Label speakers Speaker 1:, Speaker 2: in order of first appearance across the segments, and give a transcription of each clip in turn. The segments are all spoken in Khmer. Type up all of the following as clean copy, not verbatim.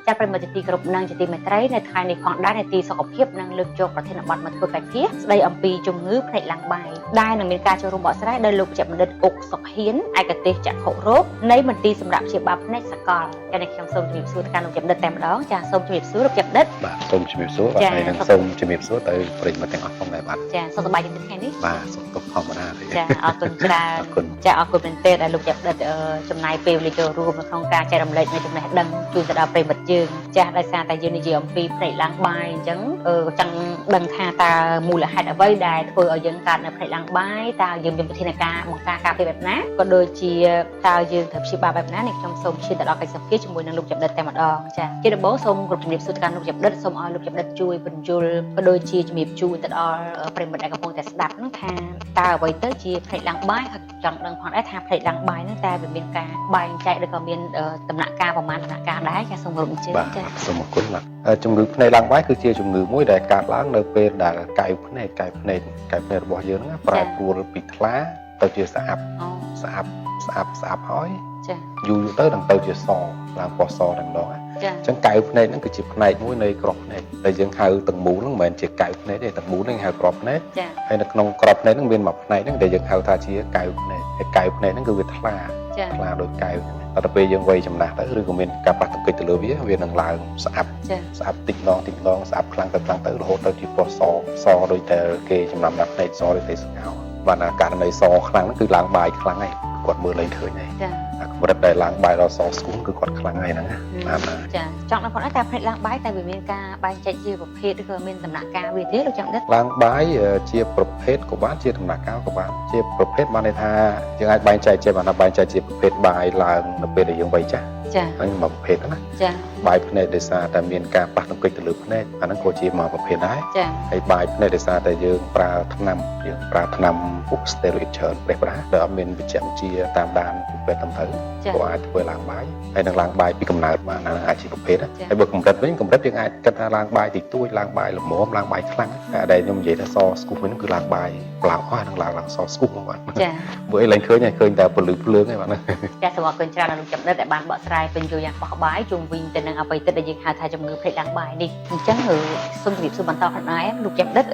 Speaker 1: ចាប្រិមត្តទីគ្រប់នឹងជាទីមេត្រីនៅថ្ងៃនេះផងដែរទីសុខភាពនឹងលើកយកប្រធានបទមកធ្វើកិច្ចភាស្ដីអំពីជំងឺភ្នែកឡើងបាយដែលនឹងមានការចូលរួមបកស្រាយដោយលោកជាបណ្ឌិតអុកសុខហ៊ានឯកទេសចក្ខុរោគនៃមន្ទីរសម្រាប់ព្យាបាលភ្នែកសកលចានេះខ្ញុំសូមជម្រាបសួរទៅកាន់លោកជាបណ្ឌិតតែម្ដងចាសូមជម្រាបសួរលោកជាបណ្ឌិត
Speaker 2: បាទសូមជម្រាបសួរបាទហើយនឹងសូមជម្រាបសួរទៅប្រិយមិត្តទាំងអស់ផងដែរបាទ
Speaker 1: ចាសុខសប្បាយទេថ្ងៃនេះ
Speaker 2: បាទសុខទុក្ខធម្មតាទេ
Speaker 1: ចាអរគុណច្រើនចាអរគុណមែនទែនដែលលោកជាបណ្ឌិតចំណាយពេលវេលាចូលរួមនៅក្នុងការចែករំលែកនូវចំណេះដឹងជូនទៅដល់ប្រិយមិត្តយើងចាដោយសារតែយើងនិយាយអំពីភ្នែកឡើងបាយអញ្ចឹងចង់ដឹងថាតើមូលហេតុអ្វីដែលធ្វើឲ្យយើងកើតនៅភ្នែកឡើងបាយតើយើងមានវិធានការបង្ការការពារបែបណាក៏ដូចជាតើយើងត្រូវព្យាបាលបែបណានេះខ្ញុំសូមឈានទៅដល់កិច្ចសភាជាមួយនឹងលោកជាបណ្ឌិតតែម្ដងចាជាដំបូងសូមគោរពជំរាបសួរទៅកាន់លោកជាបណ្ឌិតសូមឲ្យលោកជាបណ្ឌិតជួយបញ្យល់ក៏ដូចជាជំរាបជូនទៅដល់ប្រិយមិត្តដែលកំពុងតែស្ដាប់ហ្នឹងថាតើអ្វីទៅជាភ្នែកឡើងបាយហើយចង់ដឹងផងដែរថាភ្នែកឡើងបាយហ្នឹងតើវាមានការបែងចែកឬក៏មានដំណាក់កាលប្រមាណដំណាក់កាលដែរចាសូមគោរពអញ្ជើញ
Speaker 2: ចាសូមអរគុណបាទជំងឺភ្នែកឡើងបាយគឺជាជំងឺមួយដែលកើតឡើងនៅពេលដែលកែវភ្នែករបស់យើងហ្នឹងប្រែប្រួលពីថ្លាទៅជាស្អាប់ហើយ
Speaker 1: ចា
Speaker 2: យូរទៅនឹងទៅជាសឡើងពណ៌សតែម្ដងអញ្ចឹងកែវភ្នែកហ្នឹងគឺជាផ្នែកមួយនៃក្របភ្នែកដែលយើងហៅទាំងមូលហ្នឹងមិនមែនជាកែវភ្នែកទេទាំងមូលហ្នឹងហៅក្របភ្នែកហើយនៅក្នុងក្របភ្នែកហ្នឹងមានមួយផ្នែកហ្នឹងដែលយើងហៅថាជាកែវភ្នែកហើយកែវភ្នែកហ្នឹងគឺវាថ្លាដូចកែវតែពេលយើងវ័យចំណាស់ទៅឬក៏មានការប៉ះទង្គិចទៅលើវានឹងឡើងស្អាប់តិចម្ដងស្អាប់ខ្លាំងទៅរហូតទៅជាពណ៌សដូចតែគេចំណាំដាក់ភ្នែកសដូចតែស្ងោបាទអាករណីសខ្លាំងហ្នឹងគឺឡើងបាយខ្លាំងហើយគាត់មើលលេងឃើញហើយកម្រិតដែលឡើងបាយដល់សស្គូនគឺគាត់ខ្លាំងហើយហ្នឹងណាបាទ
Speaker 1: ចាចង់ដឹងផងដែរតែភ្នែកឡើងបាយតែវាមានការបែងចែកជាប្រភេទឬក៏មានដំណាក់កាលវាទេលោកចង់ដឹង
Speaker 2: ឡើងបាយជាប្រភេទក៏បានជាដំណាក់កាលក៏បានជាប្រភេទបានន័យថាយើងអាចបែងចែកជាប្រភេទបាយឡើងនៅពេលដែលយើងវ័យចាស់
Speaker 1: ចា
Speaker 2: ហើយមួយប្រភេទណា
Speaker 1: ចា
Speaker 2: បាយភ្នែកដោយសារតែមានការប៉ះទង្គិចទៅលើភ្នែកអាហ្នឹងក៏ជាមួយប្រភេទដែរ
Speaker 1: ចា
Speaker 2: ហើយបាយភ្នែកដោយសារតែយើងប្រើថ្នាំពុកស្តេរ៉ុយដច្រើនដែលអត់មានវិជ្ជាតាមដានពេទ្យតាមទៅក៏អាចធ្វើឡើងបាយហើយនឹងឡើងបាយពីកំណើតបានអាហ្នឹងអាចជាប្រភេទហើយបើកម្រិតយើងអាចគិតថាឡើងបាយតិចតួចឡើងបាយល្មមឡើងបាយខ្លាំងដែលខ្ញុំនិយាយថាសស្គូវិញគឺឡើងបាយក្លោអស់នឹងឡើងសស្គូហ្នឹងបាទ
Speaker 1: ចា
Speaker 2: ព្រោះឯងឡើងឃើញតែពលឺភ្លើងឯងបាទ
Speaker 1: ចាសូមអរគុណច្រើនដល់លោកចំណិតដែលបានបកស្រាយបញ្យល់យ៉ាងបោះក្បាយជុំវិញទៅនឹងអ្វីទឹកដែលយើងហៅថាជំងឺភ្នែកឡើងបាយនេះអញ្ចឹងសូមជម្រាបសួរបន្តផងដែរលោកចំណិត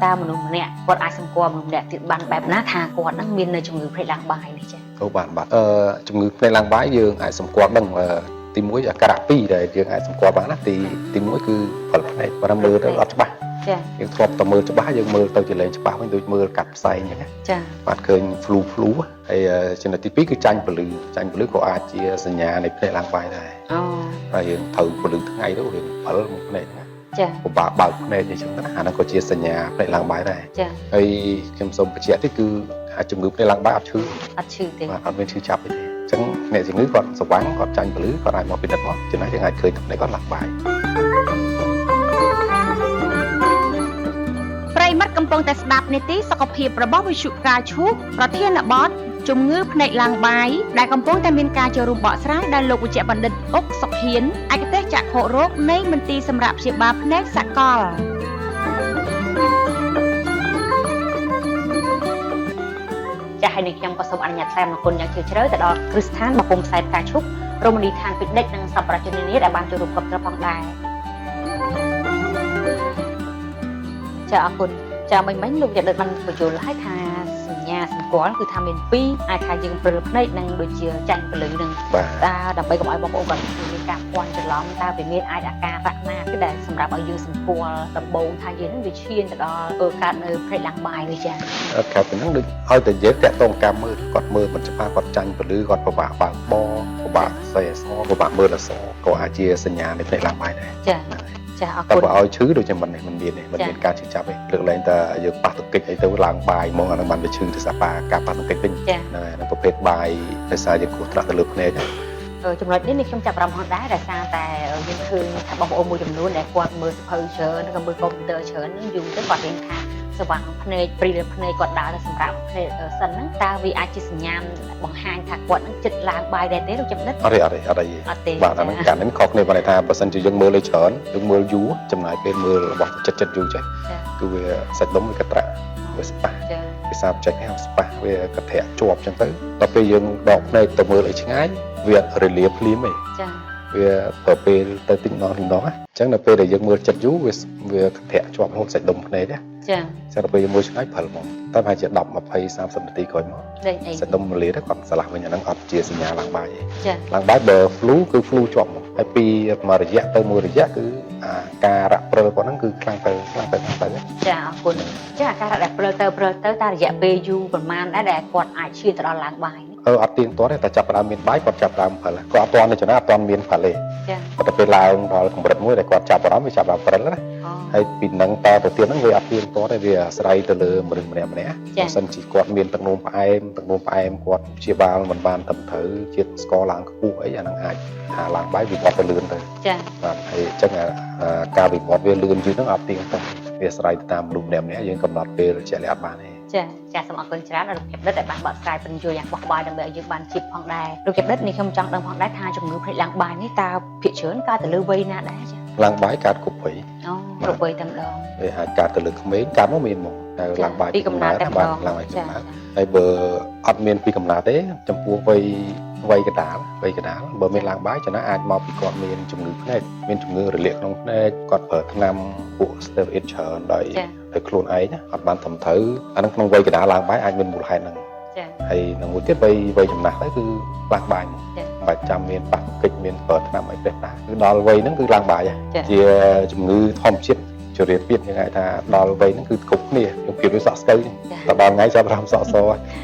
Speaker 1: តើមនុស្សម្នាក់គាត់អាចសម្គាល់មនុស្សម្នាក់ទៀតបានបែបណាថាគាត់នឹងមាននៅជំងឺភ្នែកឡើងបាយនេះចា
Speaker 2: បាទជំងឺភ្នែកឡើងបាយយើងអាចសម្គាល់ដឹងទី1អាការៈ2ដែលយើងអាចសម្គាល់បានណាទី1គឺផលភ្នែកបើមើលទៅអត់ច្បាស់
Speaker 1: ចា
Speaker 2: យើងធ្លាប់តែមើលច្បាស់យើងមើលទៅជាលែងច្បាស់វិញដូចមើលកាត់ផ្សែងអញ្ចឹង
Speaker 1: ចា
Speaker 2: បាទឃើញភ្លូហើយចំណុចទី2គឺចាញ់ពលឺក៏អាចជាសញ្ញានៃភ្នែកឡើងបាយដែរហើយយើងត្រូវពលឺថ្ងៃទៅយើងផលមុខភ្នែកហ្នឹង
Speaker 1: ចា
Speaker 2: ពិបាកបើកភ្នែកអញ្ចឹងណាអាហ្នឹងក៏ជាសញ្ញាភ្នែកឡើងបាយដែរ
Speaker 1: ចា
Speaker 2: ហើយខ្ញុំសូមបញ្ជាក់ទៀតគឺជំងឺភ្នែកឡើងបាយអត់ឈឺ
Speaker 1: ទេ
Speaker 2: បាទអត់មានឈឺចាប់ទេអញ្ចឹងអ្នកជំងឺគាត់ស្វាំងគាត់ចាញ់ពលឺគាត់អាចមកពិនិត្យមកចំណុចយើងអាចឃើញភ្នែកគាត់ឡើងបាយ
Speaker 1: ប្រិយមិត្តកំពុងតែស្ដាប់នីតិសុខភាពរបស់វិទ្យុផ្កាឈូកប្រធានបទជំងឺភ្នែកឡើងបាយដែលកំពុងតែមានការចូលរួមបកស្រាយដោយលោកវិជ្ជបណ្ឌិតអុកសុខហ៊ានឯកទេសចក្ខុរោគនៃមន្ទីរសម្រាប់ព្យាបាលភ្នែកសកលចាស់ហើយនេះខ្ញុំក៏សូមអនុញ្ញាតថ្លែងអំណរគុណយ៉ាងជ្រាលជ្រៅទៅដល់គ្រឹះស្ថានបង្គំផ្សាយផ្កាឈូករមណីយដ្ឋានពេជ្រដេចនិងសប្បុរសជននានាដែលបានចូលរួមគ្រប់គ្រងផងដែរចាអរគុណចាមិញលោកយកដឹកបានបញ្យល់ឲ្យថាសញ្ញាសម្គាល់គឺថាមាន2អាចថាយើងព្រើភ្នែកនិងដូចជាចាញ់ពលឺនឹងតើដើម្បីកុំឲ្យបងប្អូនគាត់មានការពាន់ច្រឡំតើវាមានអាចអាការៈណាគឺដែលសម្រាប់ឲ្យយើងសម្គាល់ដំបូងថាយើងនឹងវាឈានទៅដល់កើតនៅភ្នែកឡើងបាយនេះចា
Speaker 2: កើតពីហ្នឹងដូចឲ្យតែយើងតាក់ទងការមើលគាត់មើលមិនច្បាស់គាត់ចាញ់ពលឺគាត់ពិបាកបើកបពិបាកសេះអសពិបាកមើលអសក៏អាចជាសញ្ញានៃភ្នែកឡើងបាយដែរ
Speaker 1: ចាអរគុណ
Speaker 2: តែបើឲ្យឈឺដូចជាមិនមានការឈឺចាប់ទេលើកលែងតែយើងប៉ះទង្គិចអីទៅឡើងបាយហ្មងអានឹងបានវាឈឺទៅសាការប៉ះទង្គិចវិញហ្នឹងប្រភេទបាយដោយសារយើងគោះត្រាក់ទៅលើភ្នែក
Speaker 1: ចំណុចនេះខ្ញុំចាប់អារម្មណ៍ផងដែរដោយសារតែយើងឃើញថាបងប្អូនមួយចំនួនដែលគាត់មើលសភៅច្រើនឬក៏មើលកុំព្យូទ័រច្រើននឹងយូរទៅគាត់រៀនថាស្វាំងភ្នែកព្រីលើភ្នែកគាត់ដើរទៅសម្រាប់ភ្នែកសិនហ្នឹងតើវាអាចជាសញ្ញាបង្ហាញថាគាត់នឹងចិត្តឡើងបាយដែរទេលោកចំណិត
Speaker 2: អត់ទេបាទអាហ្នឹងកាលនេះខុសគ្នាប៉ុន្តែថាបើសិនជាយើងមើលលើច្រើនយើងមើលយូរចំណាយពេលមើលរបស់ចិត្តយូរចេះគឺវាសាច់ដុំវាកត្រាក់វាស្ប៉ះវាសាបចេញហើយស្ប៉ះវាកត្រាក់ជាប់ចឹងទៅដល់ពេលយើងដកភ្នែកទៅមើលឲ្យឆ្ងាយវារលាភ្លាមឯង វាប្រពេលទៅទីម្ដងអញ្ចឹងនៅពេលដែលយើងមើលចិត្តយូរវាធាក់ជាប់រហូតសាច់ដុំភ្នែកណាចា៎ដល់ពេលយើងមើលឆ្ងាយព្រិលមកតែប្រហែលជា10 20 30នាទីក្រោយមកសាច់ដុំរលាទៅគាត់ឆ្លាស់វិញអាហ្នឹងអត់ជាសញ្ញាឡើងបាយទេចា៎ឡើងបាយបើ flu គឺ flu ជាប់មកហើយពីមួយរយៈទៅមួយរយៈគឺអាការរ៉ាក់ព្រិលគាត់ហ្នឹងគឺខ្លាំងទៅចាអរគុណចាអាការរ៉ាក់ដែលព្រិលទៅតែរយៈពេលយូរប្រហែលដែរដែលគាត់អាចឈានទៅដល់ឡើងបាយអត់ទៀងទាត់ទេតែចាប់ផ្ដើមមានបាយគាត់ចាប់ផ្ដើមព្រិលគាត់អត់ទាន់នៅចំណាអត់ទាន់មានព្រិលទេចាគាត់ទៅពេលឡើងដល់កម្រិតមួយដែលគាត់ចាប់អារម្មណ៍វាចាប់ផ្ដើមព្រិលណាហើយពីហ្នឹងតទៅទៀតហ្នឹងវាអត់ទៀងទាត់ទេវាអាស្រ័យទៅលើមនុស្សម្នាក់បើសិនជាគាត់មានទឹកនោមផ្អែមគាត់ព្យាបាលមិនបានត្រឹមត្រូវជាតិស្ករឡើងខ្ពស់អីអាហ្នឹងអាចថាឡើងបាយវាគាត់ទៅលឿនទៅចាបាទហើយអញ្ចឹងការវិវត្តវាលឿនយូរហ្នឹងអត់ទៀងទាត់វាអាស្រ័យទៅតាមមនុស្សម្នាក់យើងកំណត់ពេលជាក់លាក់អត់បានទេចាសូមអរគុណច្រើនដល់លោកកេបដិតដែលបានបកស្រាយបញ្យល់យ៉ាងបោះបាយដើម្បីឲ្យយើងបានជៀបផងដែរលោកកេបដិតនេះខ្ញុំចង់ដឹងផងដែរថាជំងឺភ្នែកឡើងបាយនេះតើភាគច្រើនកើតទៅលើវ័យណាដែរចាឡើងបាយកើតគ្រប់វ័យគ្រប់វ័យតែម្ដងវាអាចកើតទៅលើក្មេងកើតមកមានមកតែឡើងបាយពីកំណើតតែម្ដងឡើងបាយកំណើតហើយបើអត់មានពីកំណើតទេចំពោះវ័យកដាលបើមានឡើងបាយចំណាអាចមកពីគាត់មានជំងឺភ្នែកមានជំងឺរលាកក្នុងភ្នែកគាត់ប្រើថ្នាំពួក steroid ច្រើនដោយខ្លួនឯងអត់បានត្រឹមត្រូវអានឹងក្នុងវ័យកដាលឡើងបាយអាចមានមូលហេតុហ្នឹងចាហើយនឹងមួយទៀតវ័យចំណាស់ទៅគឺឡើងបាយមិនបាច់ចាំមានប៉ះកិច្ចមានប្រើថ្នាំអីទេតាគឺដល់វ័យហ្នឹងគឺឡើងបាយជាជំងឺធម្មជាតិជរាពាតយ៉ាងហៅថាដល់វ័យហ្នឹងគឺគ្រប់គ្នាខ្ញុំព្រៀបដូចសក់ស្កូវតែដល់ថ្ងៃចាប់បានសក់ស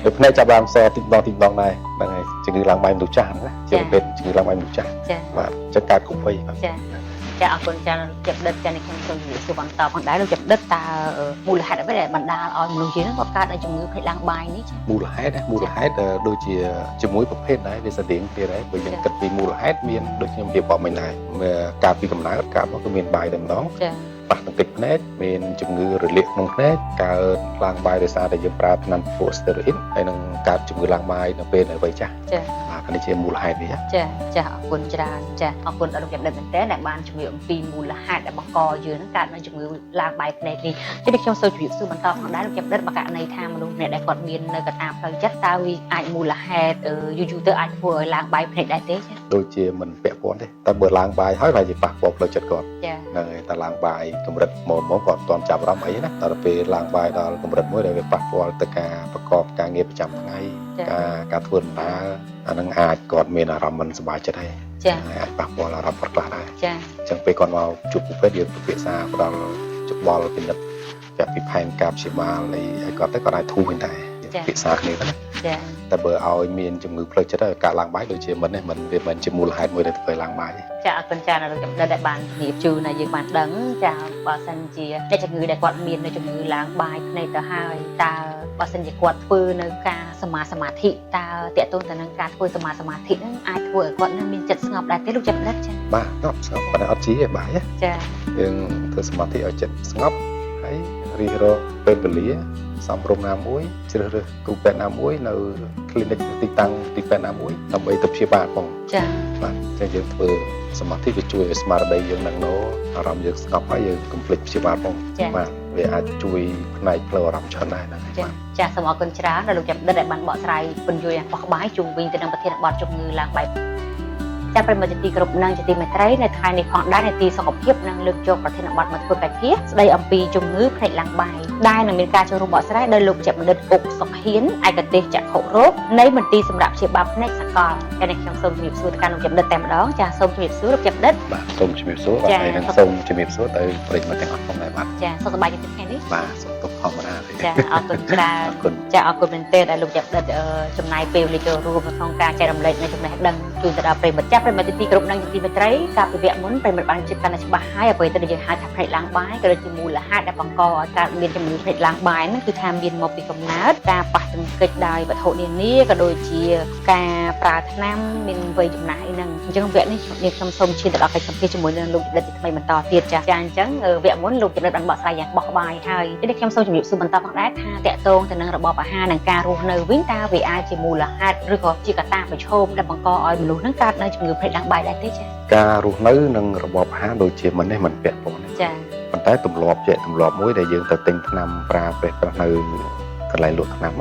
Speaker 2: ហើយភ្នែកចាប់បានសទីម្ដងដែរហ្នឹងហើយជំងឺឡើងបាយមនុស្សចាស់ណាជាប្រភេទជំងឺឡើងបាយមនុស្សចាស់បាទចឹងកើតគ្រប់វ័យបាទចាអរគុណចាលោកកេបដិតចានេះខ្ញុំសូមនិយាយសួរបន្តផងដែរលោកកេបដិតតើមូលហេតុអ្វីដែលបណ្ដាលឲ្យមនុស្សយើងគាត់កើតឲ្យជំងឺភ្នែកឡើងបាយនេះចាមូលហេតុដូចជាជាមួយប្រភេទដែរវាស្តៀងគ្នាដែរបើយើងគិតពីមូលហេតុមានដូចខ្ញុំរៀបរាប់មិញដែរកើតពីកំណើតកើតមកគឺមានបាយតែម្ដងចាប៉ះទង្គិចភ្នែកមានជំងឺរលាកក្នុងភ្នែកកើតឡើងបាយដោយសារតែយើងប្រើថ្នាំពួក steroid ហើយនឹងកើតជំងឺឡើងបាយនៅពេលវ័យចាស់ចាបាទនេះជាមូលហេតុវាចាអរគុណច្រើនចាអរគុណដល់លោកកេបដិតមែនតើដែលបានជំរាបអំពីមូលហេតុដែលបង្កយើងនឹងកើតនៅជំងឺឡើងបាយភ្នែកនេះជានេះខ្ញុំសូមជម្រាបសួរបន្តផងដែរលោកកេបដិតមកករណីថាមនុស្សម្នាក់ដែលគាត់មាននៅកត្តាផ្លូវចិត្តតើវាអាចមូលហេតុយូរទៅអាចធ្វើឲ្យឡើងបាយភ្នែកដែរទេចាដូចជាមិនពាក់ព័ន្ធទេតែបើឡើងបាយហើយវាជាប៉ះពាល់ផ្លូវចិត្តគាត់ចាហ្នឹងហើយតែឡើងបាយកម្រិតមកគាត់អត់ទាន់ចាប់អារម្មណ៍អីណាដល់ពេលឡើងបាយដល់កម្រិតមួយដែលវាប៉ះពាល់ទៅការប្រកបការងារប្រចាំថ្ងៃការធ្វើដំណើរអានឹងអាចគាត់មានអារម្មណ៍មិនសប្បាយចិត្តហើយចាអាចប៉ះពាល់អារម្មណ៍គាត់ខ្លះដែរចាអញ្ចឹងពេលគាត់មកជួបពេទ្យយើងពិភាក្សាផ្ដល់យោបល់ពិនិត្យចាពីផែនការព្យាបាលឲ្យគាត់ទៅគាត់អាចធូរវិញដែរពិភាក្សាគ្នាទៅណាចាតែបើឲ្យមានជំងឺផ្លូវចិត្តការឡើងបាយដូចជាមិនទេវាមិនជាមូលហេតុមួយដែលធ្វើឡើងបាយចាអរគុណចាលោកកេបដិតដែលបានជំរាបជូនឲ្យយើងបានដឹងចាបើសិនជាអ្នកជំងឺដែលគាត់មាននៅជំងឺឡើងបាយភ្នែកទៅហើយតើបើសិនជាគាត់ធ្វើនៅការសមាធិតើតេតូនទៅនឹងការធ្វើសមាធិហ្នឹងអាចធ្វើឲ្យគាត់នឹងមានចិត្តស្ងប់ដែរទេលោកកេបដិតចាបាទស្ងប់ប៉ុន្តែអត់ជីទេបាយចាយើងធ្វើសមាធិឲ្យចិត្តស្ងប់ហើយរិះរកពេលវេលាសំរុំណាមួយជ្រើសរើសគ្រូពេទ្យណាមួយនៅ clinic ទីតាំងទីពេទ្យណាមួយដើម្បីទៅព្យាបាលផងចាបាទអញ្ចឹងយើងធ្វើសមាធិវាជួយឲ្យស្មារតីយើងនឹងអារម្មណ៍យើងស្ងប់ហើយយើងកុំភ្លេចព្យាបាលផងបាទវាអាចជួយផ្នែកផ្លូវអារម្មណ៍ច្រើនដែរហ្នឹងចាសូមអរគុណច្រើនដល់លោកកេបដិតដែលបានបកស្រាយពន្យល់យ៉ាងបោះបាយជុំវិញទៅនឹងប្រធានបទជំងឺឡើងបាយចាប្រិមត្តទីគ្រប់នឹងជាទីមេត្រីនៅថ្ងៃនេះផងដែរនីតិសុខភាពនឹងលើកយកប្រធានបទមកធ្វើកិច្ចភាស្ដីអំពីជំងឺភ្នែកឡើងបាយដែលនឹងមានការចូលរួមបកស្រាយដោយលោកជាបណ្ឌិតអុកសុខហ៊ានឯកទេសចក្ខុរោគនៃមន្ទីរសម្រាប់ព្យាបាលភ្នែកសកលតែនេះខ្ញុំសូមជម្រាបសួរទៅកាន់លោកជាបណ្ឌិតតែម្ដងចាសូមជម្រាបសួរលោកជាបណ្ឌិតបាទសូមជម្រាបសួរបាទហើយនឹងសូមជម្រាបសួរទៅប្រិយមិត្តទាំងអស់ផងដែរបាទចាសុខសប្បាយទេថ្ងៃនេះបាទសុខទុក្ខធម្មតាទេចាអរគុណច្រើនចាអរគុណមែនទែនដែលលោកជាបណ្ឌិតចំណាយពេលវេលាចូលរួមក្នុងការចែករំលែកនៅចំណេះដឹងជូនទៅដល់ប្រិយមិត្តចាប្រិយមិត្តទីគ្រប់នឹងទីមេត្រីការពិភាក្សាមុនប្រិយមិត្តបានជិតកាន់តែច្បាស់ហើយអ្វីទៅយើងហៅថាភ្នែកឡើងបាយក៏ដូចជាមូលហេតុដែលបង្កឲ្យកើតមានជំងឺភ្នែកឡើងបាយហ្នឹងគឺថាមានមកពីកំណើតការប៉ះទង្គិចដោយវត្ថុនានាក៏ដូចជាការប្រើថ្នាំមានវ័យចំណាស់អីហ្នឹងអញ្ចឹងវគ្គនេះខ្ញុំសូមឈានទៅដល់កិច្ចសម្ភាសជាមួយនឹងលោកចំណិតថ្មីបន្តទៀតចាអញ្ចឹងវគ្គមុនលោកចំណិតបានបកស្រាយយ៉ាងបោះបាយហើយនេះខ្ញុំសូមជម្រាបសួរបន្តផងដែរថាតកតងទៅនឹងរបបអាហារនិងការរស់នៅវិញតើវាអាចជាមូលហេតុឬក៏ជាកត្តាប្រឈមដែលបង្កឲ្យមនុស្សហ្នឹងកើតនៅជំងឺភ្នែកឡើងបាយដែរទេចាការរស់នៅនិងរបបអាហារដូចជាមិននេះមិនពាក់ព័ន្ធចាប៉ុន្តែទម្លាប់មួយដែលយើងទៅទិញថ្នាំប្រើប្រាស់នៅកន្លែងលក់ថ្នាំ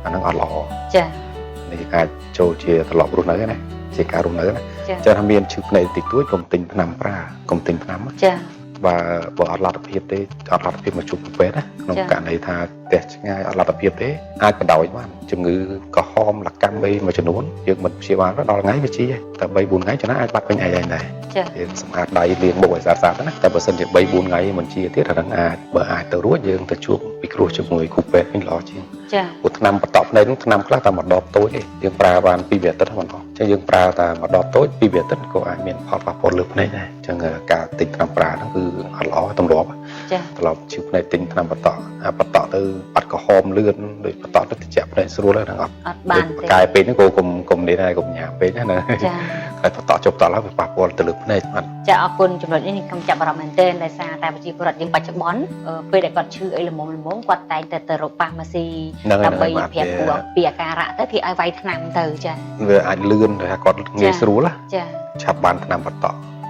Speaker 2: អាហ្នឹងអត់ល្អចានេះអាចចូលជាទម្លាប់រស់នៅណាច ជាការរស់នៅណាចាថាមានឈឺភ្នែកតិចតួចកុំទិញថ្នាំប្រាកុំទិញថ្នាំចាបើអត់លទ្ធភាពទេអត់លទ្ធភាពមកជួបពេទ្យណាក្នុងករណីថាផ្ទះឆ្ងាយអត់លទ្ធភាពទេអាចបដ ாய் បានជំងឺក្រហមលកម្មអីមួយចំនួនយើងមិនព្យាបាលដល់ថ្ងៃវាជាតែ3 4ថ្ងៃចំណាអាចបាត់ពេញឯងដែរយើងសម្អាតដៃលាងមុខឲ្យស្អាតៗណាតែបើសិនជា3 4ថ្ងៃមិនជាទៀតអានឹងអាចបើអាចទៅរួចយើងទៅជួបពិគ្រោះជាមួយគ្រូពេទ្យវិញល្អជាងព្រោះថ្នាំបន្តភ្នែកនោះថ្នាំខ្លះតែមួយដបតូចទេយើងប្រើបាន2 អាទិត្យហ្នឹងបងអញ្ចឹងយើងប្រើតែមួយដបតូច2 អាទិត្យក៏អាចមានផលប៉ះពាល់លើភ្នែកដែរអញ្ចឹងការទិញថ្នាំប្រើហ្នឹងគឺអត់ល្អទម្លាប់ទម្លាប់ជឿភ្នែកទិញថ្នាំបន្តទៅបាត់ក្រហមលឿនដូចបន្តទៅតិចភ្នែកស្រួលហ្នឹងអត់បានទេកាយពេកហ្នឹងក៏កុំនេះដែរកុំញ៉ាំពេកណាហើយបន្តចប់តឡើងវាប៉ះពាល់ទៅលើភ្នែកបាទច
Speaker 1: ាអរគុណចំណុចនេះខ្ញុំចាប់អារម្មណ៍មែនទែនដោយសារតែប្រជាពលរដ្ឋយើងបច្ចុប្បន្នពេលដែលគាត់ឈឺអីល្មមគាត់តែងទៅរកប៉ាម៉ាស៊ីដើម្បីប្រាប់ពួកពីអាការៈទៅគេឲ្យវាយថ្នាំទៅចា
Speaker 2: វាអាចលឿនតែគាត់ងាយស្រួលចាឆាប់បានថ្នាំបន្ត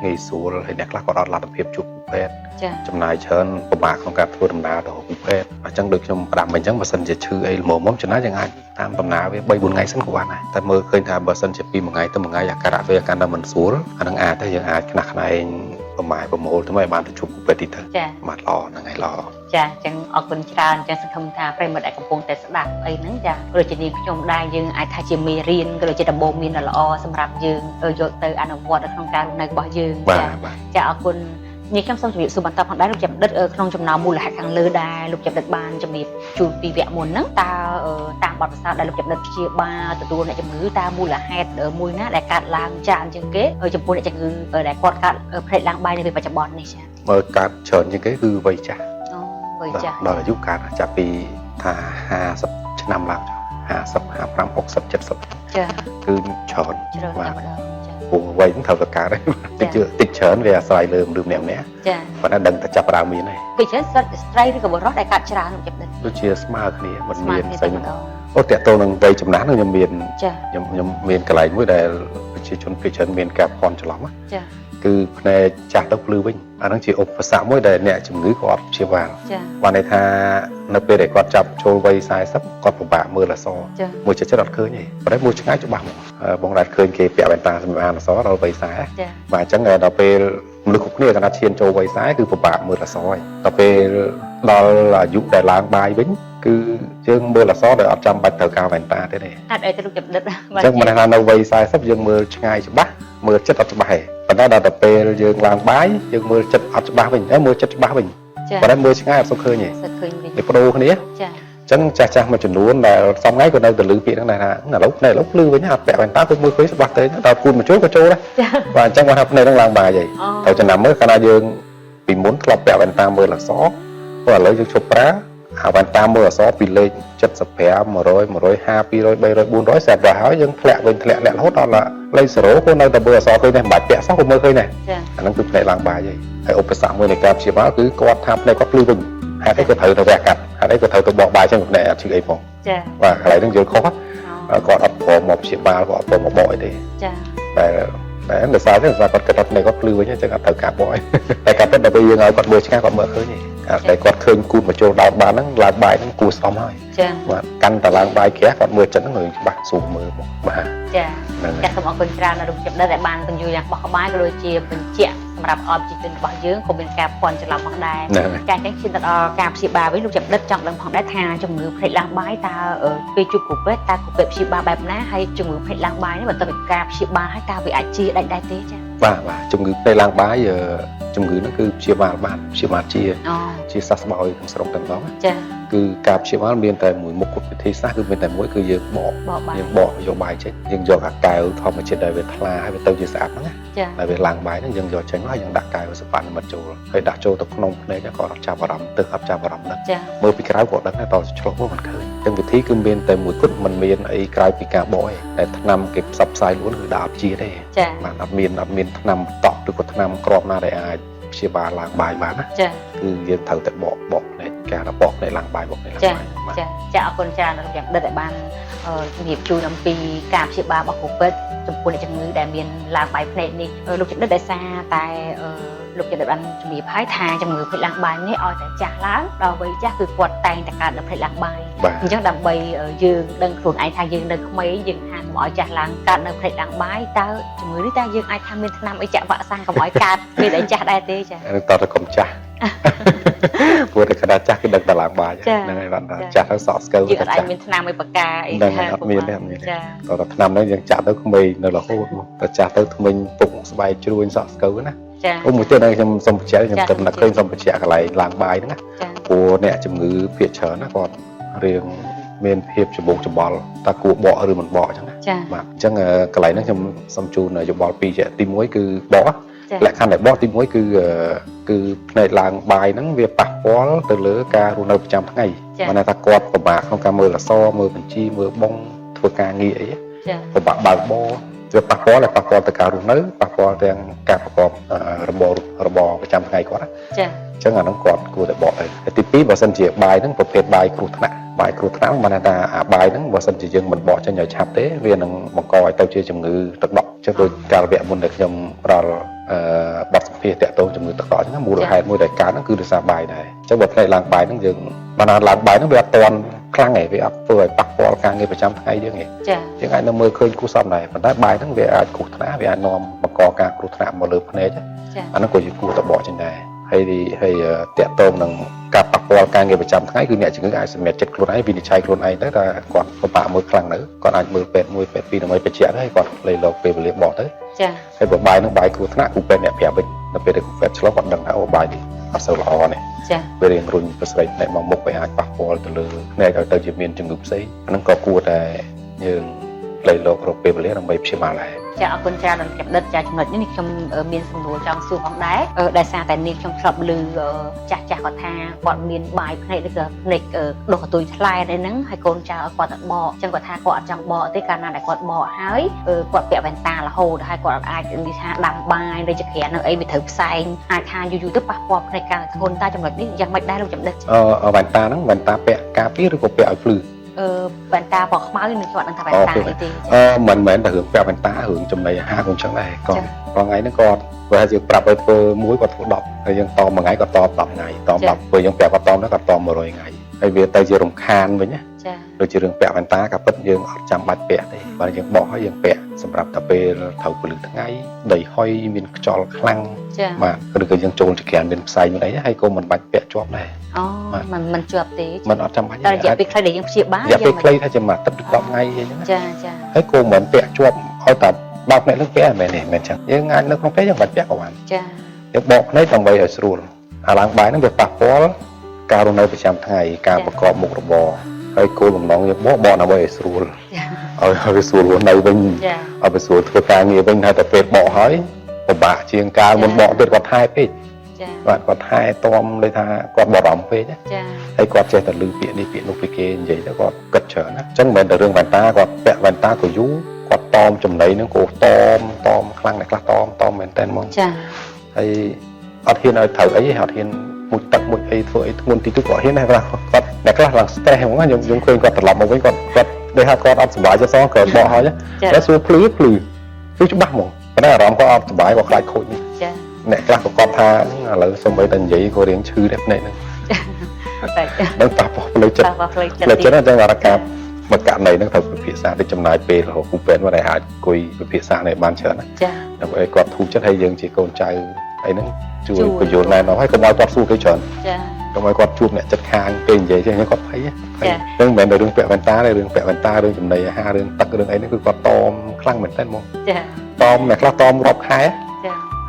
Speaker 2: ងាយស្រួលហើយអ្នកខ្លះគាត់អត់លទ្ធភាពជួបពេទ្យចំណាយច្រើនពិបាកក្នុងការធ្វើដំណើរទៅពេទ្យអញ្ចឹងដូចខ្ញុំផ្ដាំអញ្ចឹងបើសិនជាឈឺអីល្មមចំណាយយើងអាចតាមដំណើរវា3 4ថ្ងៃសិនក៏បានដែរតែមើលឃើញថាបើសិនជាពី1ថ្ងៃទៅ1ថ្ងៃអាការៈវាកាន់តែមិនស្រួលអានឹងអាចតែយើងអាចខ្នះខ្នែងប្រម៉ែប្រមូលទៅឲ្យបានទៅជួបពេទ្យទីទៅបាទល្អហ្នឹងហើយល្អ
Speaker 1: ចាអញ្ចឹងអរគុណច្រើនអញ្ចឹងសង្ឃឹមថាប្រិមត្តដែលកំពុងតែស្ដាប់អីហ្នឹងចាព្រោះជានាងខ្ញុំដែរយើងអាចថាជាមេរៀនក៏ដូចជាដំបូន្មានដ៏ល្អសម្រាប់យើងយកទៅអនុវត្តនៅក្នុងការរស់នៅរបស់យើងចាអរគុណនេះខ្ញុំសូមជម្រាបសួរបន្តផងដែរលោកចាំដិតក្នុងចំណោមមូលហេតុខាងលើដែរលោកចាំដិតបានជំរាបជូនពីវគ្គមុនហ្នឹងតើតាមបទពិសោធន៍ដែលលោកចាំដិតព្យាបាលទទួលអ្នកជំងឺតើមូលហេតុមួយណាដែលកើតឡើងច្រើនជាងគេចំពោះអ្នកជំងឺដែលគាត់កើតភ្នែកឡើងបាយនៅពេលបច្ចុប្បន្ននេះចាម
Speaker 2: ើលកើតច្រើនជាងគេគឺវ័យចាស់
Speaker 1: វ័យចាស់ដ
Speaker 2: ល់អាយុកើតចាប់ពីថា50ឆ្នាំឡើង50 55 60 70ចាគឺច្រើនប
Speaker 1: ាទ
Speaker 2: ព្រោះវ័យហ្នឹងត្រូវតែកើតតិចច្រើនវាអាស្រ័យលើមនុស្សម្នាក់
Speaker 1: ចា
Speaker 2: ប៉ុន្តែដឹងតែចាប់ផ្ដើមមានហើយព
Speaker 1: ីច្រើនស្ត្រីឬក៏បុរសដែលកើតច្រើនលោកចិត្ត
Speaker 2: ដូចជាស្មើគ្នាមិនមានស្អីអូតើតើនឹងវ័យចំណាស់នឹងខ្ញុំមានខ្ញុំមានកន្លែងមួយដែលប្រជាជនភាគច្រើនមានការភ័ន្តច្រឡំច
Speaker 1: ាគ
Speaker 2: ឺភ្នែកចាស់ទៅភ្លឺវិញអាហ្នឹងជាឧបសគ្គមួយដែលអ្នកជំងឺក៏អត់ព្យាបាលបានន័យថានៅពេលដែលគាត់ចាប់ចូលវ័យ40គាត់ពិបាកមើលអក្សរមួយចិត្តអត់ឃើញទេប៉ុន្តែមួយឆ្ងាយច្បាស់បងដែលឃើញគេពាក់វ៉ែនតាសម្រាប់អានអក្សរដល់វ័យ40បាទអញ្ចឹងដល់ពេលមនុស្សគ្រប់គ្នាគាត់ឈានចូលវ័យ40គឺពិបាកមើលអក្សរហើយដល់ពេលដល់អាយុដែលឡើងបាយវិញគឺយើងមើលអក្សរដោយអត់ចាំបាច់ត្រូវការវ៉ែនតាទេទេអ
Speaker 1: ត់អីទៅលោកចិត្តដិតអ
Speaker 2: ញ្ចឹងមិនថានៅវ័យ40យើងមើលឆ្ងាយច្បាស់មើលចិត្តអត់ច្បាស់ទេប៉ុន្តែដល់ទៅពេលយើងឡើងបាយយើងមើលចិត្តអត់ច្បាស់វិញមើលចិត្តច្បាស់វិញប៉ុន្តែមើលឆ្ងាយអត់សុខឃើញទេវាបដូរគ្នា
Speaker 1: ចា
Speaker 2: អញ្ចឹងចាស់មួយចំនួនដែលសំថ្ងៃក៏នៅតែលឺពាក្យហ្នឹងដែរថាឥឡូវភ្នែកឥឡូវភ្លឺវិញអត់ពាក់វ៉ែនតាគឺមើលឃើញច្បាស់ទេដល់គូនមកចូលក៏ចូលដែរបាទអញ្ចឹងគាត់ថាភ្នែកហ្នឹងឡើងបាយហើយត្រូវចំណាំមើលកាលណាយើងពីមុនធ្លាប់ពាក់វ៉ែនតាមើលអក្សរព្រោះឥឡូវយើងឈប់ប្រើហើយវ៉ែនតាមើលអក្សរពីលេខ75 100 150 200 300 400ស្រាប់តែហើយយើងធ្លាក់វិញធ្លាក់រហូតដល់លេខ0ក៏នៅតែមើលអក្សរឃើញដែរមិនបាច់ពាក់សោះក៏មើលឃើញដែរអាហ្នឹងគឺភ្នែកឡើងបាយហើយឧបសគ្គមួយនៃការព្យាបាលគឺគាត់ថាភ្នែកគាត់ភ្លឺវិញហេតុអីក៏ត្រូវទៅវះកាត់ហេតុអីក៏ត្រូវទៅបកបាយចឹងភ្នែកអត់ឈឺអីផងច
Speaker 1: ាប
Speaker 2: ាទកន្លែងហ្នឹងយល់ខុសគាត់អត់ព្រមមកព្យាបាលគាត់អត់ព្រមមកបកអីទេ
Speaker 1: ចា
Speaker 2: តែដោយសារគាត់គិតថាភ្នែកគាត់ភ្លឺវិញចឹងអត់ត្រូវការបកអីតែការពិតដល់ពេលយើងឲ្យគាត់មើលឆ្ងាយគាត់មើលឃើញទេតែគាត់ឃើញគូនមកចូលដល់បានហ្នឹងឡើងបាយហ្នឹងគួរសមហើយ
Speaker 1: ចា
Speaker 2: បាទកាន់តែឡើងបាយក្រាស់គាត់មើលចិត្តហ្នឹងច្បាស់ស្រួលមើលមកបាទច
Speaker 1: ាចាសូមអរគុណច្រើនដល់លោកចិត្តដែលបានបញ្យល់យ៉ាងបោះក្បាយក៏ដូចជាបញ្ជាក់សម្រាប់អបជីវិតរបស់យើងក៏មានការភ័ន្តច្រឡំផងដែរចាអញ្ចឹងឈានទៅដល់ការព្យាបាលវិញលោកចិត្តចង់ដឹងផងដែរថាជំងឺភ្នែកឡើងបាយតើពេលជួបគ្រូពេទ្យតើគ្រូពេទ្យព្យាបាលបែបណាហើយជំងឺភ្នែកឡើងបាយនេះបន្ទាប់ពីការព្យាបាលហើយតើវាអាចជាដាច់ដែរទេចាប
Speaker 2: ាទជំងឺភ្នែកឡើងបាយជំងឺហ្នឹងគឺព្យាបាលបានព្យាបាលជាសះស្បើយក្នុងស្រុងតែម្ដង
Speaker 1: ចា
Speaker 2: គឺការព្យាបាលមានតែមួយមុខវិធីសាស្ត្រគឺមានតែមួយគឺយើងបកយកបាយចេញយើងយកអាកែវធម្មជាតិដែលវាថ្លាហើយវាទៅជាស្អាតហ្នឹងតែវាឡើងបាយហ្នឹងយើងយកចេញហើយយើងដាក់កែវសប៉ានិមិត្តចូលហើយដាក់ចូលទៅក្នុងភ្នែកក៏អត់ចាប់អារម្មណ៍ទឹកអត់ចាប់អារម្មណ៍ហ្នឹងមើលពីក្រៅក៏ដឹងដែរតើឆ្លោះមកមិនឃើញទាំងវិធីគឺមានតែមួយគត់មិនមានអីក្រៅពីការបកទេតែថ្នាំគេផ្សព្វផ្សាយលួនគឺដាក់អត់ជាទេបាទអត់មានថ្នាំតក់ឬក៏ថ្នាំគ្រាប់ណាដែលអាចព្យាបាលឡើងបាយបានណា
Speaker 1: ចា
Speaker 2: គឺយើងត្រូវតែបកភ្នែកការបកភ្នែកឡើងបាយបកភ្នែកឡើងបាយ
Speaker 1: ចាអរគុណច្រើនលោកយ៉ាងដិតដែលបានជំរាបជូនអំពីការព្យាបាលរបស់គ្រូពេទ្យចំពោះអ្នកជំងឺដែលមានឡើងបាយភ្នែកនេះលោកចិត្តដែលសារតែលោកចិត្តបានជំរាបហើយថាជំងឺភ្នែកឡើងបាយនេះឲ្យតែចាស់ឡើងដល់វ័យចាស់គឺគាត់តែងតែកើតនៅភ្នែកឡើងបាយអញ្ចឹងដើម្បីយើងដឹងខ្លួនឯងថាយើងនៅក្មេងយើងថា มอยจากหลังการในเพลงหลังใบตาจมือที่ตายังไอ้ทำเป็นทำไอ้จะวะสังกับมอยการมีได้จัดได้ตีจ้ะ
Speaker 2: ตอนเราคมจ้าพูดแต่ขนาดจ้าคือดังตลาดบายนั่นไงบ้านจ้าทั้งสองสเกล
Speaker 1: ยังไอ้เป็นทำไอ้ปากกาไอ้
Speaker 2: นั่นไงมีเนี่ยมีตอนเราทำนั้นยังจ้าต้องมีนั่นเราพูดแต่จ้าต้องมีปุ่งสบายช่วยสองสเกลนะโอ้หมดเจ้าในจำสมบัติจำจำนักเคยสมบัติอะไรหลังใบนะกูเนี่ยจำมือเพียรเฉินนะก่อนเรียงเมนเพียบจะบุกจะบอลตากูบ่หรือมันบ่จังนะมาจังกระไรนั่งจำสมจูนจะบอลปีจะตีมวยคือบ่และขั้นไหนบ่ตีมวยคือในหลังใบนั้นเวียปักบอลตื่นเลือการรูนเอาประจำทั้งไงมันตากอดประบาของการมือละซ้อมือบัญชีมือบ้องทัวการงี้ไอ้ประบาบางบ่จะปักบอลและปักบอลตะการรูนเนื้อปักบอลแต่การประกอบระบประจำทั้งไงก่อนนะจังงานต้องกอดกูแต่บอกเลยติปีบอสันเจียใบนั้นประเภทใบครูธนะใบครูธนะมันน่าใบนั้นบอสันเจียยังมันบอกจะใหญ่ชัดเต้เวียนมังกรเต้าเชี่ยจมือตะดอกจะโดยการเวียนมันเด็กยมเราบัดสัมผัสแต่โตจมือตะกอดนั่นมูลหายมูลใดการนั่นคือดีไซน์ใบได้จะบทในลางใบนั่นยังมันลางใบนั่นเวลาตอนครั้งไหนไปอัพเปิดปักบอลการเงินประจำไงยังไงยังไงน้ำมือเคยกู้ซ้ำไหนมันได้ใบนั่นเวลาครูธนะเวลานอมมังกรการครูธนะมาเลยพเนจอันนั้นก็จะกู้ตะบอกจังได้ให้เตะโตนั่งกับปักบอลการเงินประจำทั้งคือเนี่ยจึงไอ้สมัย7คนไอ้วินิจฉัยคนไอ้ตั้งแต่ก่อนประมาณมือครั้งนึงก่อนไอ้มือเป็ดปีนึงไม่ไปเชียร์ให้ก่อนเลยเราไปเรียบบอกเลยให้บทบายนั่งใบครูธนะกูเป็นเนี่ยแผ่เป็นเราเป็นกูเป็นฉลองวันดังนะเอาใบดิอัศวรเนี่ยไปเรียนรุ่นภาษาในมองมุกไปหาปักบอลตะลือเนี่ยเราจะมีจึงกุบซีนั่นก็กูแต่ยังเลยเราไปเรียนเราไปเชียร์มาเลย
Speaker 1: จะเอาคนจ้าดันเก็บดัดจ่าจำนวนนี่ชมมีสมุนจองสูของได้ได้ซาแต่นี่ชมชอบลือจ่าก่อนทางก่อนมีใบในเด็กเด็กโดนตุยทลายในนั้นให้คนจ้าก่อนตัดบ่อจังก่อนทางก่อนจังบ่อที่การงานแต่ก่อนบ่อหายก่อนเปียแว่นตาละโหดให้ก่อนอายดิฉันดำใบโดยจะเขียนไอ้ไปถือใส่อายทางอยู่ๆตึ๊บปะปอบในการคนตาจำนวนนี่ยังไม่ได้เราจำได้
Speaker 2: แว่นตานั้นแว่นตาเปียกาปีหรือก็เปียเอาฟลือ
Speaker 1: แว่นตาบอกมาอีกหนึ่งจังหวัดนึงทำแว่นตาอีกที
Speaker 2: เหมือนแต่หึงแปะแว่นตาหึงจำใน5 คนช่างได้ก่อนไงนั่นก่อนเวลาจะปรับไปเปิดมุ้ยก็ถูกดอกยังตอมมาไงก็ตอมปรับไงตอมปรับเปิดยังแปะก็ตอมแล้วก็ตอมมาเลยไงไอเวียไตจะรำคาญไปเนี่ยโดยจะเรื่องแปะแว่นตากับปัดยังจำบัดแปะได้บางยังบอกให้ยังแปะสำหรับตะเปรเท่าปลือทั้งไงได้ห้อยมีจอลคลั่งมาหรือยังโจรจะแขนเป็นใส่อยู่ไหนให้ก็มันบัดแปะจอบได้
Speaker 1: อ๋อมันจวบตี
Speaker 2: มันเอาจำไว้
Speaker 1: แต่อย่าไปใครเดี๋ยวยังเสียบ้า
Speaker 2: อย่าไปใครถ้าจะมาตัดดอกไงอย่างนี้ให้โกเหมือนเปะจวบเอาตัดบางในเรื่องเปะแม่เนี่ยแม่จังยังงานเรื่องเปะยังบัดเปะกว่ายังบอกในตรงใบเอาสูรหลังใบนั่นเป็นปากบอลการในประจำไทยการประกอบมุกระบอให้โกลงน้องยังบอกนะใบเอาสูรเอาไปสูรในเป็นเอาไปสูรตัวการเงี้ยเป็นแต่เป็ดบอกเฮ้ยประบะเชียงการมันบอกเป็นกอดไทยเป็ดว่ากอดไทยตอมเลยท่ากอดบ่อรำเป็ดให้กอดเจแต่ลืมเปียนี่เปียนุกเกนใหญ่แล้วก็กัดเฉินนะจังเหมือนแต่เรื่องแว่นตากอดแปะแว่นตาก็ยุกอดตอมจำไหนนั่งโกตอมคลั่งไหนคลั่งตอมเหมือนแตนมองให้อัดเฮียนเอาเถอะไอ้อัดเฮียนมุดตักมุดไอ้ตัวไอ้มุนตีตุกอดเฮียนให้เวลากอดไหนคลั่งหลังสเตย์ของมันยังเคยกอดตลอดมาไว้กอดได้หากอดอัดสบายจะซ้อเกิดบ่อหอยแล้วสู้พลื้จุบ้ามองก็ได้ร้องก็อัดสบายกว่าใครคุยเนี่ยกล้าก็กอดทาแล้วสมัยตันใหญ่ก็เรียนชื่อเด็กเนี่ยนึงตั้งตาพอเลยจัดนั่นจังหวะระกับมาการในนั่งทำเป็นภาษาได้จำนายเปย์เราคูเป็นว่าได้หาคุยเป็นภาษาในบ้านเชิญนะแล้วไอ้กอดถูกจะให้ยังจีโกนใจไอ้นั่งช่วยประโยชน์ในเราให้กระมอยกอดสู้ให้เชิญกระมอยกอดจูบเนี่ยจัดคางเป็นใหญ่ใช่ไหมกอดไผ่เรื่องแบบเรื่องแปะแว่นตาเรื่องแปะแว่นตาเรื่องจำนาย5 เรื่องตักเรื่องไอ้นี่คือกอดตอมคลั่งเหมือนเต้นมองตอมเนี่ยคลั่งตอมรอบหาย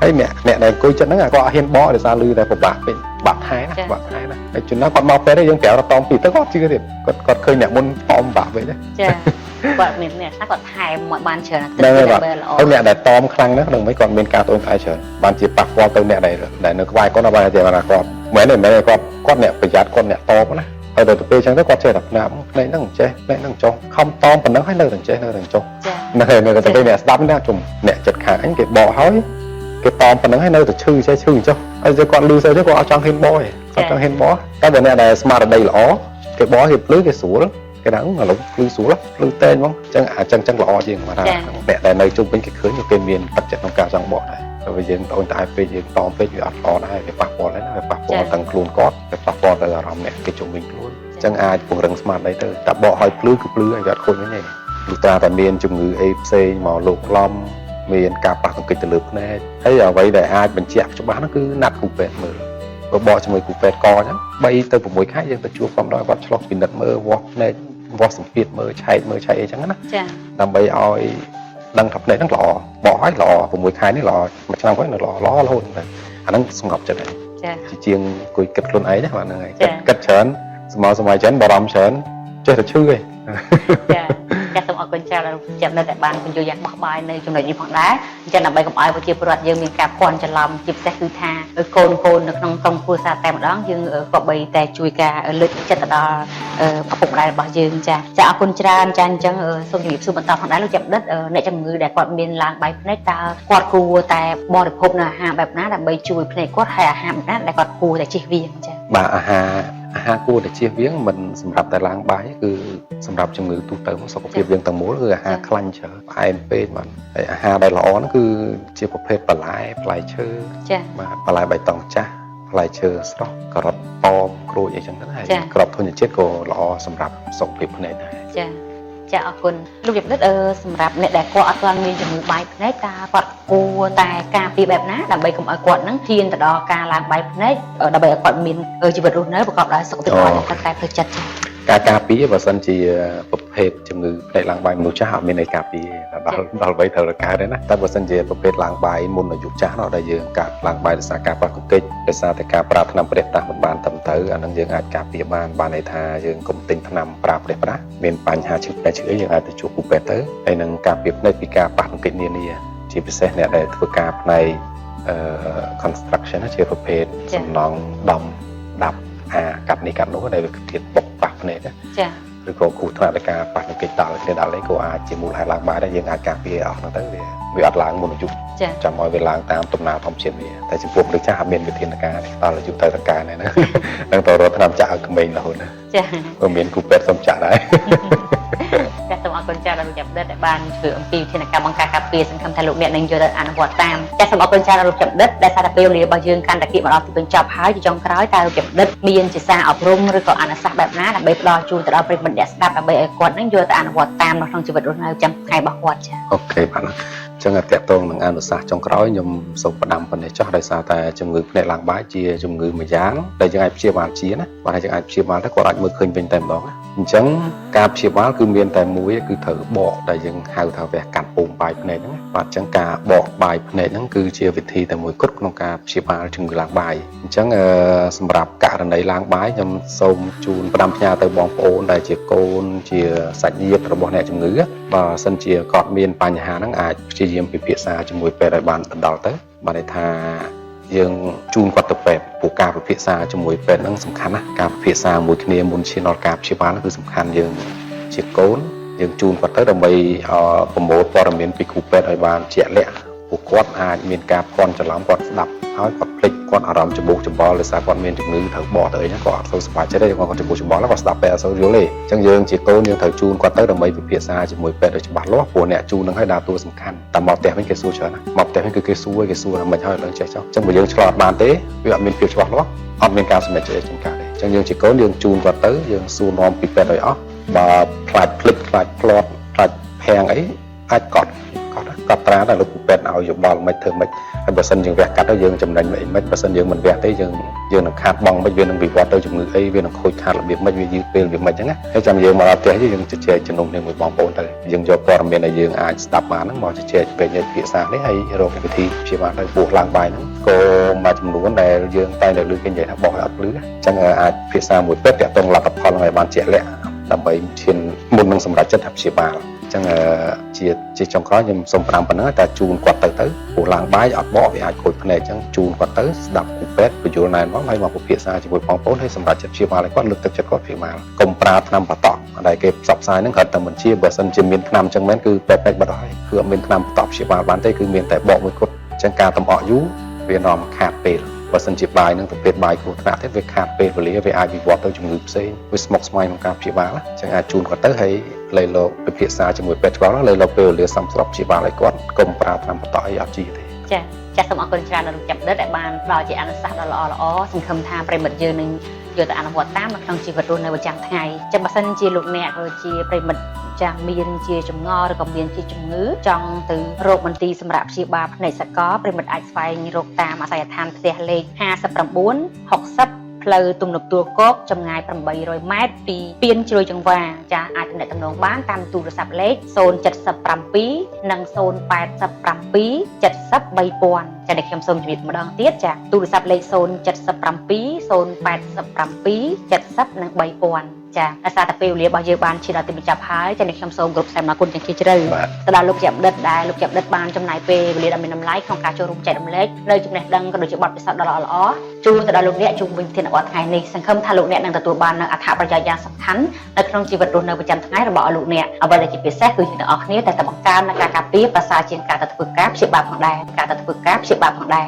Speaker 2: ให้เนี่ยในกุยจันนั่งก็เห็นบ่อเดี๋ยวซาลือแต่ผมบาดเป็นบาดหายนะบาดหายนะไอ้จุดนั้นก่อนมาไปได้ยังแก้วเราตอมปีตะก็ชื่อเด็ดก็เคยเนี่ยมันตอมบาดไปเลย
Speaker 1: กอดเนี่ยถ้ากอดไทยหมดบ้านเชิญ
Speaker 2: ได้ไหมแบบไอ้เนี่ยได้ตอมครั้งนะหนึ่งไม่ก่อนเป็นการตัวไทยเชิญบ้านจีปักวอลตัวเนี่ยได้เนื้อควายก็นำมาเจมานาก็เหมือนเนี่ยไม่ได้ก็เนี่ยประหยัดก็เนี่ยตอมนะเอาเดี๋ยวตัวเปย์ฉันได้ก็เจอแบบน้ำในนั่งเจในนั่งจงคำตอมเป็นนั่งให้เลยถึงเจในถึงจงในก็จะไปเนี่ยดับเนี่ยจุ่มเนี่ยจัดขาอันเก็บบ่อเฮ้ยcái tôm phần nắng hay nơi từ chư chơi chư cho ai giờ còn lưu chơi chứ còn trong hen boy trong hen bó cái bên này là smart ở đây là ó cái bó hiệp lưới cái sủa đó cái nắng mà lúc lưới sủa lắm lưới tên không chân lọ gì mà ra mẹ này nơi chung bên cái khởi như cây miền bắt chặt trong cao trong bọ này rồi bây giờ tôi tại bây giờ tôm bây giờ lọ này cái bạc bò đấy là bạc bò tăng luôn cót cái bạc bò là làm mẹ cái chung mình luôn chân ai cũng rừng smart đây từ tập bọ hơi lưới cục lưới ai gạt khôi cái này លុះត្រាតែមានជំងឺអីផ្សេងមកលោកឡំមានការប៉ះទង្គិចទៅលើភ្នែកហើយអ្វីដែលអាចបញ្ជាក់ច្បាស់នោះគឺណាត់គ្រូពេទ្យមើលបើបកជាមួយគ្រូពេទ្យកអញ្ចឹង3ទៅ6ខែយើងទៅជួបគាត់ដល់គាត់ឆ្លុះពិនិត្យមើលវាស់ភ្នែកវាស់សម្ពាធមើលឆែកអីចឹងណាចាដើម្បីឲ្យដឹងថាភ្នែកហ្នឹងល្អបកឲ្យល្អ6ខែនេះល្អមួយឆ្នាំគាត់នៅល្អរហូតទៅអាហ្នឹងសម្រាប់ចិត្តហើយចាជាងអង្គុយគិតខ្លួនឯងណាបាទហ្នឹងហើយគិតច្រើនសម័យច្រើនបារម្ភច្រើនចេះតែឈឺឯងចាសូមអរគុណច្រើនចាំនៅតែបានបញ្យល់យ៉ាងបោះបាយនៅចំណុចនេះផងដែរអញ្ចឹងដើម្បីកុំឲ្យប្រជាពលរដ្ឋយើងមានការភ័ន្តច្រឡំជាពិសេសគឺថាកូននៅក្នុងក្រុមគ្រួសារតែម្ដងយើងក៏បីតែជួយការលើកចិត្តទៅដល់ឪពុកម្ដាយរបស់យើងចាអរគុណច្រើនចាអញ្ចឹងសូមជម្រាបសួរបន្តផងដែរលោកចាំដិតអ្នកជំងឺដែលគាត់មានឡើងបាយភ្នែកតើគាត់គួរតែបរិភោគនៅអាហារបែបណាដើម្បីជួយភ្នែកគាត់ហើយអាហារបែបណាដែលគាត់គួរតែជៀសវាងចាបាទអាហារគួរតែជៀសវាងមិនសម្រាប់តែឡើងបាយគឺសម្រាប់ជំងឺទូទៅសុខភាពយើងទាំងមូលគឺអាហារខ្លាញ់ច្រើនផ្អែមពេកបាទហើយអាហារដែលល្អហ្នឹងគឺជាប្រភេទបន្លែផ្លែឈើចាបាទបន្លែបៃតងចាស់ផ្លែឈើស្រស់ការ៉ុតប៉ោមក្រូចអីចឹងទៅហើយក្របធញ្ញជាតិក៏ល្អសម្រាប់សុខភាពភ្នែកដែរចាអរគុណលោកជំនិតសម្រាប់អ្នកដែលគាត់អត់ទាន់មានជំងឺបាយភ្នែកតើគាត់គួរតែការពារបែបណាដើម្បីកុំឲ្យគាត់នឹងធានទៅដល់ការឡើងបាយភ្នែកដើម្បីឲ្យគាត់មានជីវិតរស់នៅប្រកបដោយសុខភាពល្អតែផ្លូវចិត្តការការពារបើសិនជាប្រភេទជំងឺភ្នែកឡើងបាយមនុស្សចាស់អត់មានអីការពារដល់វ័យត្រូវកើតទេណាតែបើសិនជាប្រភេទឡើងបាយមុនអាយុចាស់នោះដែលយើងកើតឡើងបាយដោយសារការប៉ះទង្គិចដោយសារតែការប្រើថ្នាំប្រេះប្រាស់មិនបានត្រឹមត្រូវអានឹងយើងអាចការពារបានន័យថាយើងកុំទិញថ្នាំប្រើប្រេះប្រាស់មានបញ្ហាឈឺភ្នែកឈឺអីយើងអាចទៅជួបគ្រូពេទ្យទៅហើយនឹងការពារភ្នែកពីការប៉ះទង្គិចនានាជាពិសេសអ្នកដែលធ្វើការផ្នែកconstruction ជាប្រភេទសំណង់ដំដាប់កាត់នេះកាត់នោះដែលវាគៀតបុកប៉ះភ្នែកចាឬក៏គ្រោះថ្នាក់នៃការប៉ះទង្គិចដល់នេះក៏អាចជាមូលហេតុឡើងបានដែរយើងអាចការពារអស់ហ្នឹងទៅវាអត់ឡើងមុនអាយុចាំឲ្យវាឡើងតាមដំណើរធម្មជាតិវាតែចំពោះមនុស្សចាស់អត់មានវិធានការដល់អាយុទៅតការហ្នឹងនឹងទៅរត់ថ្នាំចាក់ឲ្យក្មេងរហូតណាចាក៏មានគ្រូពេទ្យសុំចាក់ដែរចាសូមអរគុណច្រើនដល់លោកចាប់ដិតដែលបានធ្វើអំពីវិធានការបង្ការការពារសង្ឃឹមថាលោកអ្នកនឹងយកទៅអនុវត្តតាមចាសូមអរគុណច្រើនដល់លោកចាប់ដិតដែលសារតែពេលវេលារបស់យើងកាន់តែគៀបមកដល់ទីបញ្ចប់ហើយជាចុងក្រោយតើលោកចាប់ដិតមានជាសារអប់រំឬក៏អនុសាសន៍បែបណាដើម្បីផ្ដល់ជូនទៅដល់ប្រិយមិត្តអ្នកស្ដាប់ដើម្បីឲ្យគាត់នឹងយកទៅអនុវត្តតាមនៅក្នុងជីវិតរស់នៅចាំថ្ងៃរបស់គាត់ចាអូខេបាទចឹងតកតងនឹងអនុសាសន៍ចុងក្រោយខ្ញុំសូមផ្ដាំប៉ុណ្ណេះចុះដោយសារតែជំងឺភ្នែកឡើងបាយជាជំងឺមួយយ៉ាងដែលយើងអាចព្យាបាលជាណាបាទហើយយើងអាចព្យាបាលទៅគាត់អាចមើលឃើញវិញតែម្ដងអញ្ចឹងការព្យាបាលគឺមានតែមួយគឺត្រូវបកដែលយើងហៅថាវះកាត់ពូមបាយភ្នែកហ្នឹងបាទអញ្ចឹងការបកបាយភ្នែកហ្នឹងគឺជាវិធីតែមួយគត់ក្នុងការព្យាបាលជំងឺឡើងបាយអញ្ចឹងសម្រាប់ករណីឡើងបាយខ្ញុំសូមជូនផ្ដាំផ្ញើទៅបងប្អូនដែលជាកូនជាសាច់ញាតិរបស់អ្នកជំងឺបើសិនជាគាត់មានបញ្ហាហ្នឹងអាចព្យាយាមពិភាក្សាជាមួយពេទ្យឲ្យបានទៅដល់ទៅបានន័យថាយើងជូនគាត់ទៅពេទ្យព្រោះការពិភាក្សាជាមួយពេទ្យហ្នឹងសំខាន់ណាស់ការពិភាក្សាមួយគ្នាមុនឈានដល់ការព្យាបាលគឺសំខាន់យើងជាកូនយើងជូនគាត់ទៅដើម្បីប្រមូលព័ត៌មានពីគ្រូពេទ្យឲ្យបានជាក់លាក់ព្រោះគាត់អាចមានការភ័ន្តច្រឡំគាត់ស្ដាប់ហើយគាត់ភ្លេចគាត់អារម្មណ៍ច្បូកច្បល់ដោយសារគាត់មានជំងឺត្រូវបកទៅអីហ្នឹងគាត់អត់សូវសប្បាយចិត្តទេគាត់ច្បូកច្បល់គាត់ស្ដាប់ពេទ្យអត់សូវយល់ទេអញ្ចឹងយើងជាកូនយើងត្រូវជូនគាត់ទៅដើម្បីពិភាក្សាជាមួយពេទ្យឲ្យច្បាស់លាស់ព្រោះអ្នកជូនហ្នឹងឲ្យដើរតួសំខាន់តែមកផ្ទះវិញគេសួរច្រើនណាមកផ្ទះវិញគឺគេសួរថាមិនហើយឡើងចេះចុះអញ្ចឹងបើយើងឆ្លងបានទេវាអត់មានភាពច្បាស់លាស់អត់មានការសម្រេចចិត្តចំការទេអញ្ចឹងយើងជាកូនយើងជូនគាត់ទៅយើងសួរនាំពីពេទ្យឲ្យអស់បើខ្លាចភ្លេចខ្លាចផ្លាត់ខ្លាចភាំងអីអាចកត់ត្រាដល់លោកគ្រូពេទ្យឲ្យយោបល់មិនធ្វើមិនហើយបើសិនយើងវះកាត់ទៅយើងចំណេញមិនបើសិនយើងមិនវះទេយើងនឹងខាតបង់មិនវានឹងវិវត្តទៅជំងឺអីវានឹងខូចខាតរបៀបមិនវាយឺតពេលវាមិនអញ្ចឹងណាហើយចាំយើងមកដល់ផ្ទះយើងជជែកជំនុំគ្នាមួយបងប្អូនទៅយើងយកព័ត៌មានដែលយើងអាចស្ដាប់បានហ្នឹងមកជជែកពេកនៃភាសានេះហើយរកវិធីព្យាបាលទៅពោះឡើងបាយហ្នឹងក៏មួយចំនួនដែលយើងតែលើគេនិយាយថាបោះឲ្យអត់លឺអញ្ចឹងអាចភាសាមួយពេទ្យតាក់ទងលទ្ធផលឲ្យបានជាក់លាក់ដើម្បីឈានមុននឹងសម្រេចចិត្តថាព្យាបាលអញ្ចឹងជាចុងក្រោយខ្ញុំសូមផ្ដាំប៉ុណ្ណឹងតែជូនគាត់ទៅព្រោះឡើងបាយអត់បកវាអាចខូចភ្នែកអញ្ចឹងជូនគាត់ទៅស្ដាប់គ្រូពេទ្យបញ្យល់ណែនាំហើយមកពិភាក្សាជាមួយបងប្អូនហើយសម្រាប់ចិត្តព្យាបាលឲ្យគាត់លើកទឹកចិត្តគាត់ព្យាបាលកុំប្រើថ្នាំបតក់ដែលគេផ្សព្វផ្សាយហ្នឹងគាត់តែមិនជាបើសិនជាមានថ្នាំអញ្ចឹងមែនគឺពេទ្យពេកបាត់ហើយគឺអត់មានថ្នាំបតក់ព្យាបាលបានទេគឺមានតែបកមួយគត់អញ្ចឹងការតំអក់យូរវានាំខាតពេលបើសិនជាបាយនឹងប្រភេទបាយគ្រោះថ្នាក់ទៀតវាខាតពេលវេលាវាអាចវិវត្តទៅជំងឺផ្សេងវាស្មុគស្មាញក្នុងការព្យាបាលអញ្ចឹងអាចជូនគាត់ទៅហើយលេខលោកពិភាក្សាជាមួយពេទ្យគាត់លេខលោកពេលវេលាសមស្របព្យាបាលឲ្យគាត់កុំប្រើថ្នាំបតក់អីអត់ជីទេចាសូមអរគុណច្រើនដល់លោកចាប់ដិតដែលបានផ្ដល់ជាអនុសាសន៍ដ៏ល្អសង្ឃឹមថាប្រិមិត្តយើងនឹង
Speaker 1: យកទៅអនុវត្តតាមនៅក្នុងជីវិតរស់នៅប្រចាំថ្ងៃចាំបើសិនជាលោកអ្នកក៏ជាប្រិមិត្តចាមានជាចម្ងល់ឬក៏មានជាជំងឺចង់ទៅរកមន្ទីរសម្រាប់ព្យាបាលភ្នែកសកលប្រិមិត្តអាចស្វែងរកតាមអាសយដ្ឋានផ្ទះលេខ59 60ផ្លូវទំនប់ទួលគោកចម្ងាយ800ម៉ែត្រពីពានជ្រោយចង្វាចាអាចទំនាក់ទំនងបានតាមទូរស័ព្ទលេខ077និង087 70 3000ចានេះខ្ញុំសូមជម្រាបម្ដងទៀតចាទូរស័ព្ទលេខ077 087 70និង3000ចាដោយសារតែពេលវេលារបស់យើងបានឈានដល់ទីបញ្ចប់ហើយចានេះខ្ញុំសូមគោរពសែនអរគុណយ៉ាងជ្រាលជ្រៅទៅដល់លោកជាបណ្ឌិតដែលលោកជាបណ្ឌិតបានចំណាយពេលវេលាដ៏មានតម្លៃក្នុងការចូលរួមចែករំលែកនៅចំណេះដឹងក៏ដូចជាបទពិសោធន៍ដ៏ល្អៗជូនទៅដល់លោកអ្នកជុំវិញធានអវត្តថ្ងៃនេះសង្ឃឹមថាលោកអ្នកនឹងទទួលបាននូវអត្ថប្រយោជន៍យ៉ាងសំខាន់នៅក្នុងជីវិតរស់នៅប្រចាំថ្ងៃរបស់លោកអ្នកអ្វីដែលជាពិសេសគឺយើងទាំងអស់គ្នាតែបង្កើននូវការការពារប្រសើរជាងការទៅធ្វើការព្យាបាលផងដែរ